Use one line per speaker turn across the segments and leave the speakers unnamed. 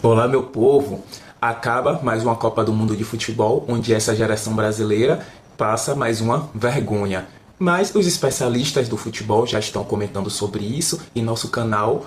Olá, meu povo! Acaba mais uma Copa do Mundo de Futebol, onde essa geração brasileira passa mais uma vergonha. Mas os especialistas do futebol já estão comentando sobre isso e nosso canal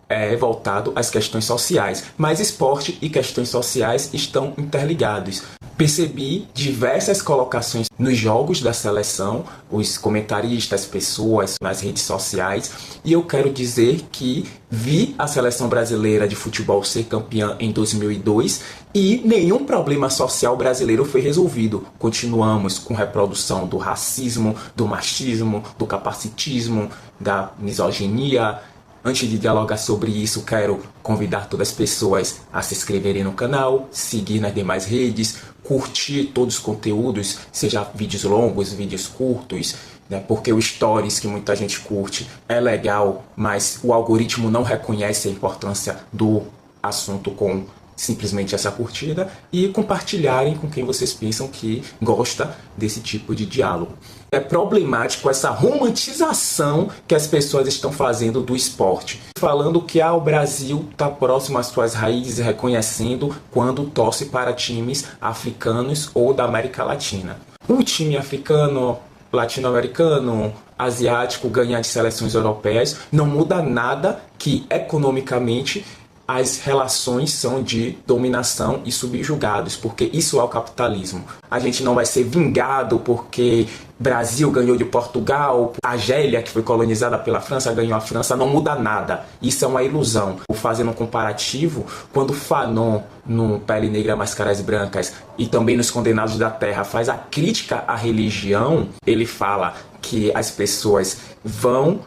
é voltado às questões sociais. Mas esporte e questões sociais estão interligados. Percebi diversas colocações nos jogos da seleção, os comentaristas, pessoas nas redes sociais, e eu quero dizer que vi a seleção brasileira de futebol ser campeã em 2002 e nenhum problema social brasileiro foi resolvido. Continuamos com reprodução do racismo, do machismo, do capacitismo, da misoginia. Antes de dialogar sobre isso, quero convidar todas as pessoas a se inscreverem no canal, seguir nas demais redes, curtir todos os conteúdos, seja vídeos longos, vídeos curtos, né? Porque o Stories, que muita gente curte, é legal, mas o algoritmo não reconhece a importância do assunto com simplesmente essa curtida, e compartilharem com quem vocês pensam que gosta desse tipo de diálogo. É problemático essa romantização que as pessoas estão fazendo do esporte, falando que o Brasil está próximo às suas raízes, reconhecendo quando torce para times africanos ou da América Latina. O time africano, latino-americano, asiático ganhar de seleções europeias não muda nada que economicamente as relações são de dominação e subjugados, porque isso é o capitalismo. A gente não vai ser vingado porque Brasil ganhou de Portugal, a Argélia, que foi colonizada pela França, ganhou a França, não muda nada. Isso é uma ilusão. Fazendo um comparativo, quando Fanon, no Pele Negra, Máscaras Brancas, e também nos Condenados da Terra, faz a crítica à religião, ele fala que as pessoas vão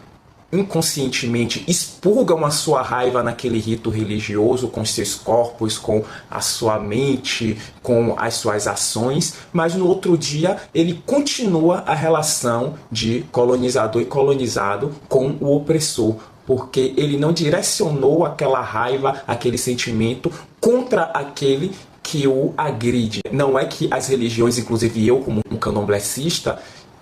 inconscientemente expurgam a sua raiva naquele rito religioso com seus corpos, com a sua mente, com as suas ações, mas no outro dia ele continua a relação de colonizador e colonizado com o opressor, porque ele não direcionou aquela raiva, aquele sentimento contra aquele que o agride. Não é que as religiões, inclusive eu como um candomblessista,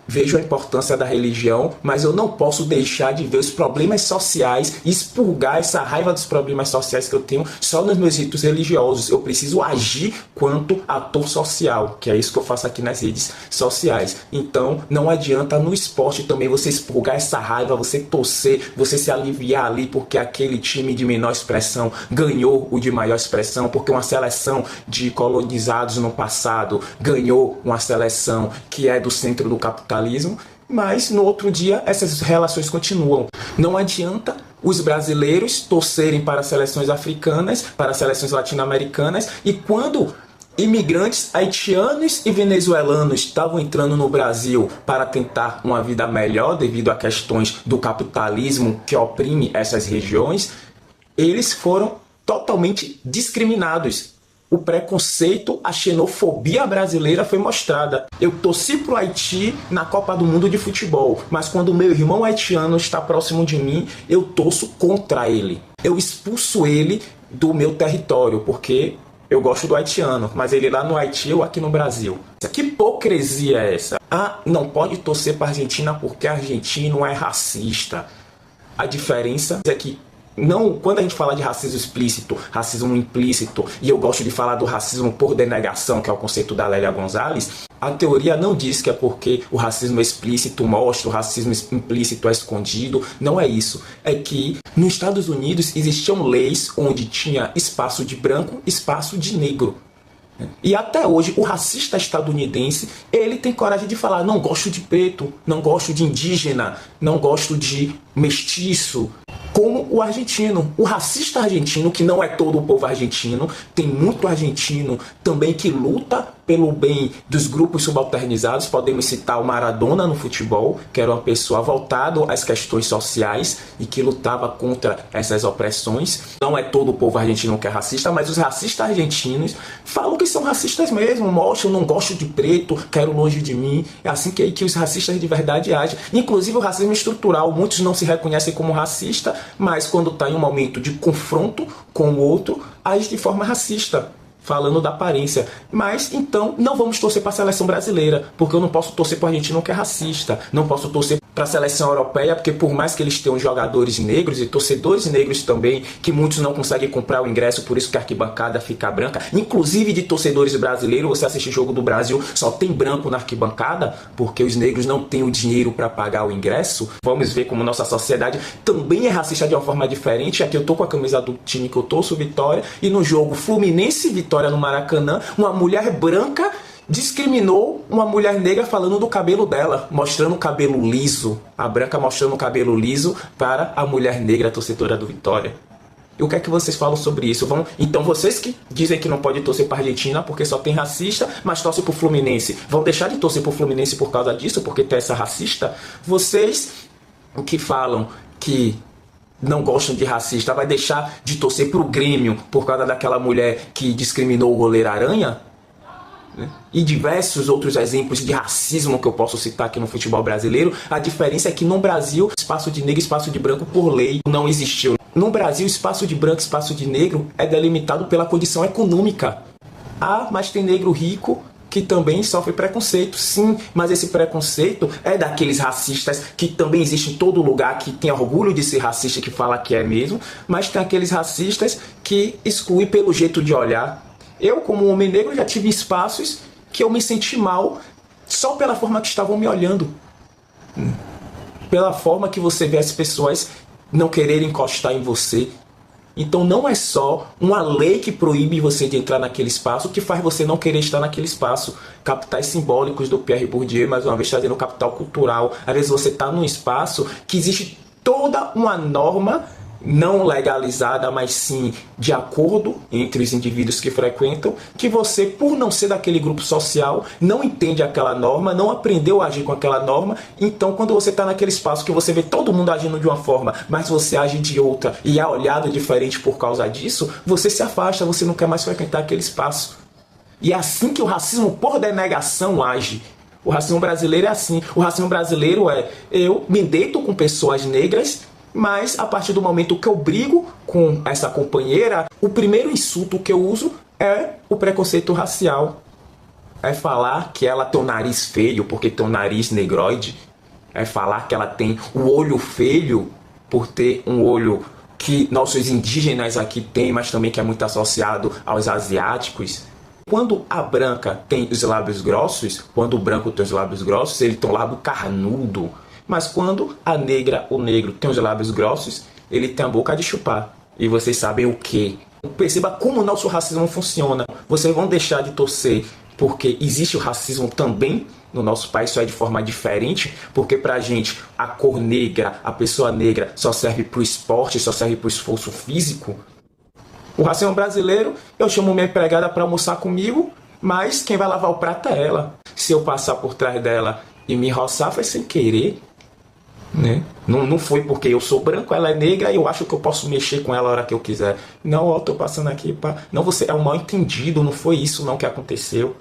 vejo a importância da religião, mas eu não posso deixar de ver os problemas sociais e expurgar essa raiva dos problemas sociais que eu tenho só nos meus ritos religiosos. Eu preciso agir quanto ator social, que é isso que eu faço aqui nas redes sociais. Então, não adianta no esporte também você expurgar essa raiva, você torcer, você se aliviar ali porque aquele time de menor expressão ganhou o de maior expressão, porque uma seleção de colonizados no passado ganhou uma seleção que é do centro do capitalismo. Mas no outro dia essas relações continuam. Não adianta os brasileiros torcerem para seleções africanas, para seleções latino-americanas, e quando imigrantes haitianos e venezuelanos estavam entrando no Brasil para tentar uma vida melhor devido a questões do capitalismo que oprime essas regiões, eles foram totalmente discriminados. O preconceito, a xenofobia brasileira foi mostrada. Eu torci pro Haiti na Copa do Mundo de futebol, mas quando meu irmão haitiano está próximo de mim, eu torço contra ele. Eu expulso ele do meu território, porque eu gosto do haitiano, mas ele lá no Haiti, eu aqui no Brasil. Que hipocrisia é essa? Não pode torcer para a Argentina porque argentino é racista. A diferença é que quando a gente fala de racismo explícito, racismo implícito, e eu gosto de falar do racismo por denegação, que é o conceito da Lélia Gonzalez, a teoria não diz que é porque o racismo explícito mostra, o racismo implícito é escondido. Não é isso. É que nos Estados Unidos existiam leis onde tinha espaço de branco, espaço de negro. E até hoje o racista estadunidense, ele tem coragem de falar: não gosto de preto, não gosto de indígena, não gosto de mestiço. Como o argentino, o racista argentino, que não é todo o povo argentino, tem muito argentino também que luta pelo bem dos grupos subalternizados. Podemos citar o Maradona no futebol, que era uma pessoa voltada às questões sociais e que lutava contra essas opressões. Não é todo o povo argentino que é racista, mas os racistas argentinos falam que são racistas mesmo, mostram: não gosto de preto, quero longe de mim. É assim que os racistas de verdade agem. Inclusive o racismo estrutural, muitos não se reconhecem como racista, mas quando está em um momento de confronto com o outro, age de forma racista, falando da aparência. Mas então não vamos torcer para a seleção brasileira, porque eu não posso torcer para o argentino que é racista, não posso torcer para a seleção europeia, porque por mais que eles tenham jogadores negros e torcedores negros também, que muitos não conseguem comprar o ingresso, por isso que a arquibancada fica branca, inclusive de torcedores brasileiros, você assiste jogo do Brasil, só tem branco na arquibancada, porque os negros não têm o dinheiro para pagar o ingresso. Vamos ver como nossa sociedade também é racista de uma forma diferente. Aqui eu tô com a camisa do time que eu torço, Vitória, e no jogo Fluminense e Vitória no Maracanã, uma mulher branca discriminou uma mulher negra falando do cabelo dela, mostrando o cabelo liso, a branca mostrando o cabelo liso para a mulher negra torcedora do Vitória. E o que é que vocês falam sobre isso? Então vocês que dizem que não pode torcer para a Argentina porque só tem racista, mas torcem para o Fluminense, vão deixar de torcer para o Fluminense por causa disso, porque tem essa racista? Vocês que falam que não gostam de racista, vai deixar de torcer para o Grêmio por causa daquela mulher que discriminou o goleiro Aranha? E diversos outros exemplos de racismo que eu posso citar aqui no futebol brasileiro. A diferença é que no Brasil, espaço de negro e espaço de branco por lei não existiu. No Brasil, espaço de branco e espaço de negro é delimitado pela condição econômica. Ah, mas tem negro rico que também sofre preconceito. Sim, mas esse preconceito é daqueles racistas que também existe em todo lugar, que tem orgulho de ser racista, que fala que é mesmo, mas tem aqueles racistas que excluem pelo jeito de olhar. Eu, como homem negro, já tive espaços que eu me senti mal só pela forma que estavam me olhando. Pela forma que você vê as pessoas não quererem encostar em você. Então não é só uma lei que proíbe você de entrar naquele espaço que faz você não querer estar naquele espaço. Capitais simbólicos do Pierre Bourdieu, mais uma vez trazendo o capital cultural. Às vezes você está num espaço que existe toda uma norma não legalizada, mas sim de acordo entre os indivíduos que frequentam, que você, por não ser daquele grupo social, não entende aquela norma, não aprendeu a agir com aquela norma. Então quando você está naquele espaço que você vê todo mundo agindo de uma forma, mas você age de outra e é olhado diferente por causa disso, você se afasta, você não quer mais frequentar aquele espaço. E é assim que o racismo por denegação age. O racismo brasileiro é assim. O racismo brasileiro é: eu me deito com pessoas negras, mas a partir do momento que eu brigo com essa companheira, o primeiro insulto que eu uso é o preconceito racial. É falar que ela tem o nariz feio porque tem o nariz negroide. É falar que ela tem o olho feio por ter um olho que nossos indígenas aqui têm, mas também que é muito associado aos asiáticos. Quando a branca tem os lábios grossos, quando o branco tem os lábios grossos, ele tem um lábio carnudo. Mas quando a negra, o negro, tem os lábios grossos, ele tem a boca de chupar. E vocês sabem o quê? Perceba como o nosso racismo funciona. Vocês vão deixar de torcer porque existe o racismo também no nosso país, só é de forma diferente, porque pra gente a cor negra, a pessoa negra só serve pro esporte, só serve pro esforço físico. O racismo brasileiro, eu chamo minha empregada para almoçar comigo, mas quem vai lavar o prato é ela. Se eu passar por trás dela e me roçar, foi sem querer. Né? Não foi porque eu sou branco, ela é negra e eu acho que eu posso mexer com ela a hora que eu quiser. Não, ó, tô passando aqui pra... Não, você é um mal entendido, não foi isso não que aconteceu.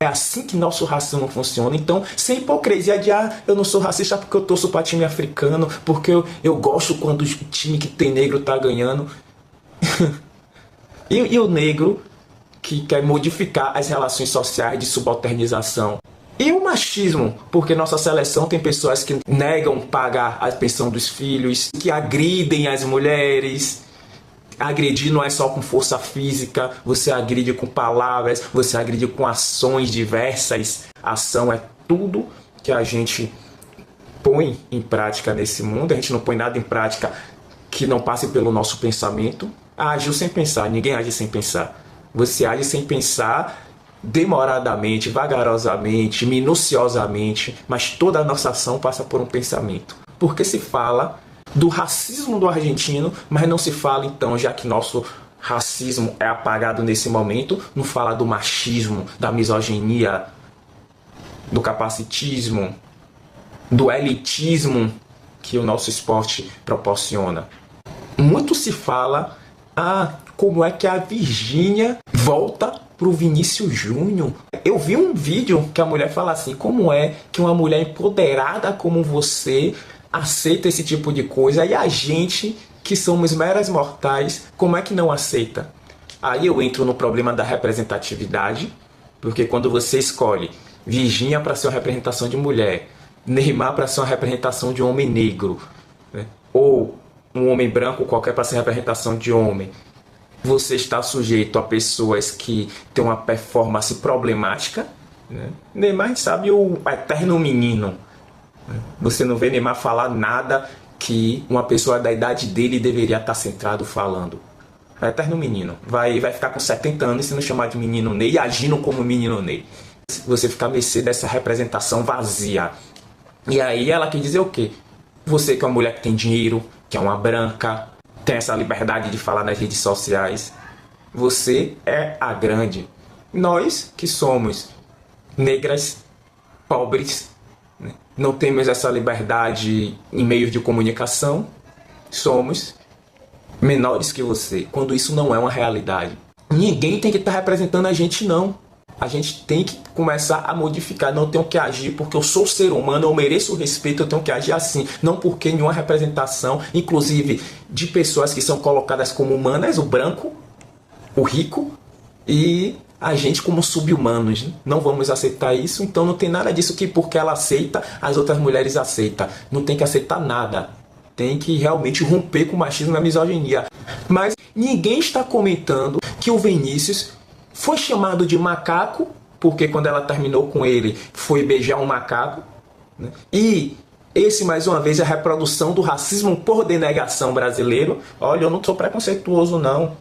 É assim que nosso racismo funciona. Então, sem hipocrisia de eu não sou racista porque eu torço para time africano, porque eu gosto quando o time que tem negro tá ganhando. E o negro que quer modificar as relações sociais de subalternização. E o machismo, porque nossa seleção tem pessoas que negam pagar a pensão dos filhos, que agridem as mulheres. Agredir não é só com força física, você agride com palavras, você agride com ações diversas. Ação é tudo que a gente põe em prática nesse mundo. A gente não põe nada em prática que não passe pelo nosso pensamento. Agiu sem pensar, ninguém age sem pensar. Você age sem pensar, demoradamente, vagarosamente, minuciosamente, mas toda a nossa ação passa por um pensamento. Porque se fala do racismo do argentino, mas não se fala então, já que nosso racismo é apagado nesse momento, não fala do machismo, da misoginia, do capacitismo, do elitismo que o nosso esporte proporciona. Muito se fala, como é que a Virgínia volta pro Vinícius Júnior. Eu vi um vídeo que a mulher fala assim: como é que uma mulher empoderada como você aceita esse tipo de coisa e a gente, que somos meras mortais, como é que não aceita? Aí eu entro no problema da representatividade, porque quando você escolhe Virgínia para ser uma representação de mulher, Neymar para ser uma representação de um homem negro, né? Ou um homem branco qualquer para ser representação de homem, você está sujeito a pessoas que têm uma performance problemática, né? Neymar, a gente sabe, o eterno menino. Você não vê Neymar falar nada que uma pessoa da idade dele deveria estar centrado falando. É eterno menino. Vai ficar com 70 anos e se não chamar de menino Ney, agindo como menino Ney. Você fica a mercê dessa representação vazia. E aí ela quer dizer o quê? Você que é uma mulher que tem dinheiro, que é uma branca, tem essa liberdade de falar nas redes sociais. Você é a grande. Nós que somos negras, pobres, né? Não temos essa liberdade em meios de comunicação, somos menores que você, quando isso não é uma realidade. Ninguém tem que estar representando a gente, não. A gente tem que começar a modificar. Não tenho que agir porque eu sou ser humano, eu mereço respeito, eu tenho que agir assim. Não porque nenhuma representação, inclusive de pessoas que são colocadas como humanas, o branco, o rico e a gente como sub-humanos. Não vamos aceitar isso, então não tem nada disso que porque ela aceita, as outras mulheres aceitam. Não tem que aceitar nada. Tem que realmente romper com o machismo e a misoginia. Mas ninguém está comentando que o Vinícius foi chamado de macaco, porque quando ela terminou com ele, foi beijar um macaco, né? E esse, mais uma vez, é a reprodução do racismo por denegação brasileiro. Olha, eu não sou preconceituoso, não.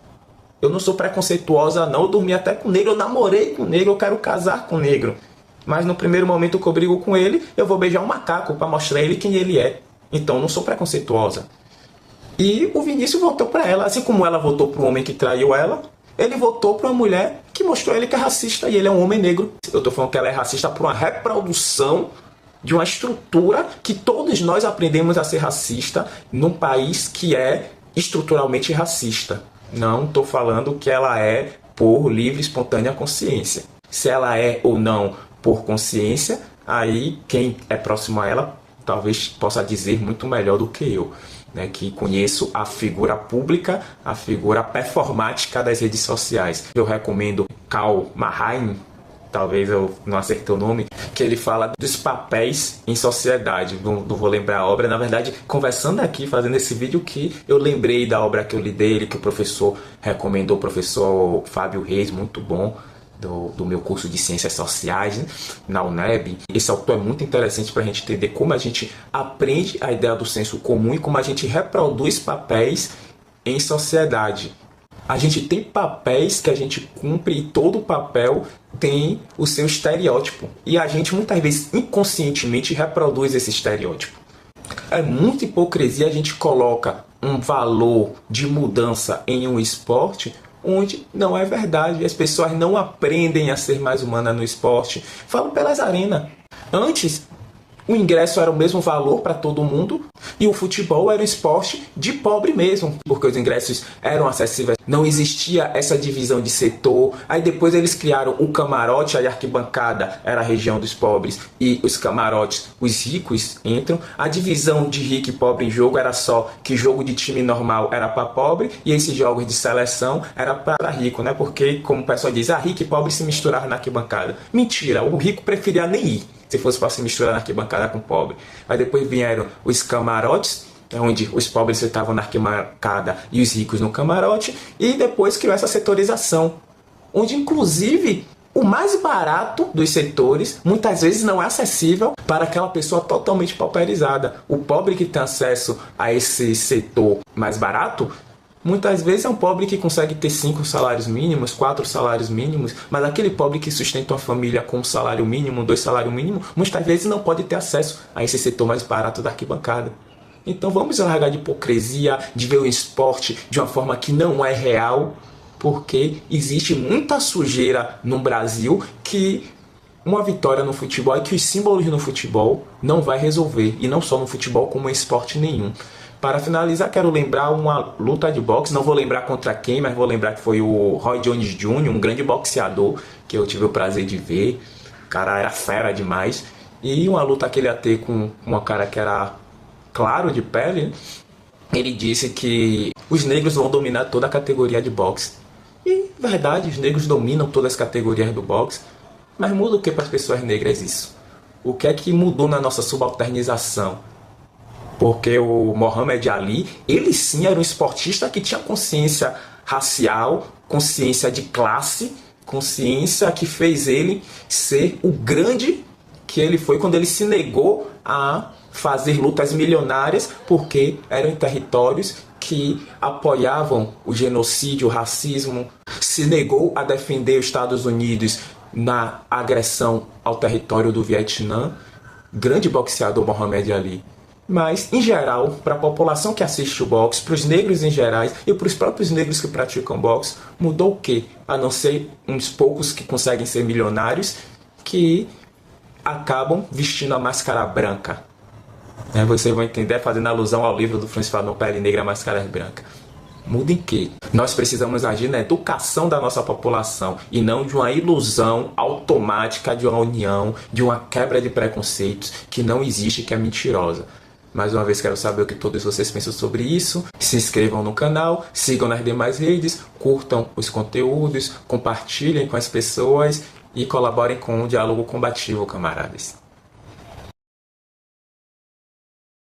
Eu não sou preconceituosa, não. Eu dormi até com negro, eu namorei com negro, eu quero casar com negro. Mas no primeiro momento que eu brigo com ele, eu vou beijar um macaco para mostrar a ele quem ele é. Então eu não sou preconceituosa. E o Vinícius voltou para ela, assim como ela voltou para o homem que traiu ela, ele voltou para uma mulher que mostrou a ele que é racista e ele é um homem negro. Eu estou falando que ela é racista por uma reprodução de uma estrutura que todos nós aprendemos a ser racista num país que é estruturalmente racista. Não estou falando que ela é por livre e espontânea consciência. Se ela é ou não por consciência, aí quem é próximo a ela talvez possa dizer muito melhor do que eu, né, que conheço a figura pública, a figura performática das redes sociais. Eu recomendo Karl Marheim, talvez eu não acertei o nome, que ele fala dos papéis em sociedade. Não vou lembrar a obra, na verdade, conversando aqui, fazendo esse vídeo, que eu lembrei da obra que eu li dele, que o professor recomendou, o professor Fábio Reis, muito bom, do meu curso de Ciências Sociais, né, na UNEB. Esse autor é muito interessante para a gente entender como a gente aprende a ideia do senso comum e como a gente reproduz papéis em sociedade. A gente tem papéis que a gente cumpre e todo papel tem o seu estereótipo. E a gente muitas vezes inconscientemente reproduz esse estereótipo. É muita hipocrisia a gente coloca um valor de mudança em um esporte onde não é verdade. As pessoas não aprendem a ser mais humanas no esporte. Falo pelas arenas. Antes, o ingresso era o mesmo valor para todo mundo e o futebol era um esporte de pobre mesmo, porque os ingressos eram acessíveis. Não existia essa divisão de setor. Aí depois eles criaram o camarote, a arquibancada era a região dos pobres e os camarotes, os ricos entram. A divisão de rico e pobre em jogo era só que jogo de time normal era para pobre e esses jogos de seleção era para rico, né? Porque, como o pessoal diz, rico e pobre se misturaram na arquibancada. Mentira, o rico preferia nem ir, se fosse para se misturar na arquibancada com o pobre. Aí depois vieram os camarotes, onde os pobres estavam na arquibancada e os ricos no camarote, e depois criou essa setorização, onde inclusive o mais barato dos setores muitas vezes não é acessível para aquela pessoa totalmente pauperizada. O pobre que tem acesso a esse setor mais barato muitas vezes é um pobre que consegue ter 5 salários mínimos, 4 salários mínimos, mas aquele pobre que sustenta uma família com um salário mínimo, 2 salários mínimos, muitas vezes não pode ter acesso a esse setor mais barato da arquibancada. Então vamos largar de hipocrisia, de ver o esporte de uma forma que não é real, porque existe muita sujeira no Brasil que uma vitória no futebol e que os símbolos no futebol não vai resolver, e não só no futebol como em esporte nenhum. Para finalizar, quero lembrar uma luta de boxe, não vou lembrar contra quem, mas vou lembrar que foi o Roy Jones Jr., um grande boxeador que eu tive o prazer de ver. O cara era fera demais. E uma luta que ele ia ter com uma cara que era claro de pele, né? Ele disse que os negros vão dominar toda a categoria de boxe. E, verdade, os negros dominam todas as categorias do boxe. Mas muda o que para as pessoas negras isso? O que é que mudou na nossa subalternização? Porque o Muhammad Ali, ele sim era um esportista que tinha consciência racial, consciência de classe, consciência que fez ele ser o grande que ele foi quando ele se negou a fazer lutas milionárias, porque eram em territórios que apoiavam o genocídio, o racismo, se negou a defender os Estados Unidos na agressão ao território do Vietnã. Grande boxeador Muhammad Ali. Mas, em geral, para a população que assiste o boxe, para os negros em geral e para os próprios negros que praticam boxe, mudou o quê? A não ser uns poucos que conseguem ser milionários, que acabam vestindo a máscara branca. Vocês vão entender fazendo alusão ao livro do Francis Fanon, Pele Negra, Máscara Branca. Muda em quê? Nós precisamos agir na educação da nossa população e não de uma ilusão automática de uma união, de uma quebra de preconceitos que não existe, que é mentirosa. Mais uma vez quero saber o que todos vocês pensam sobre isso. Se inscrevam no canal, sigam nas demais redes, curtam os conteúdos, compartilhem com as pessoas e colaborem com o diálogo combativo, camaradas.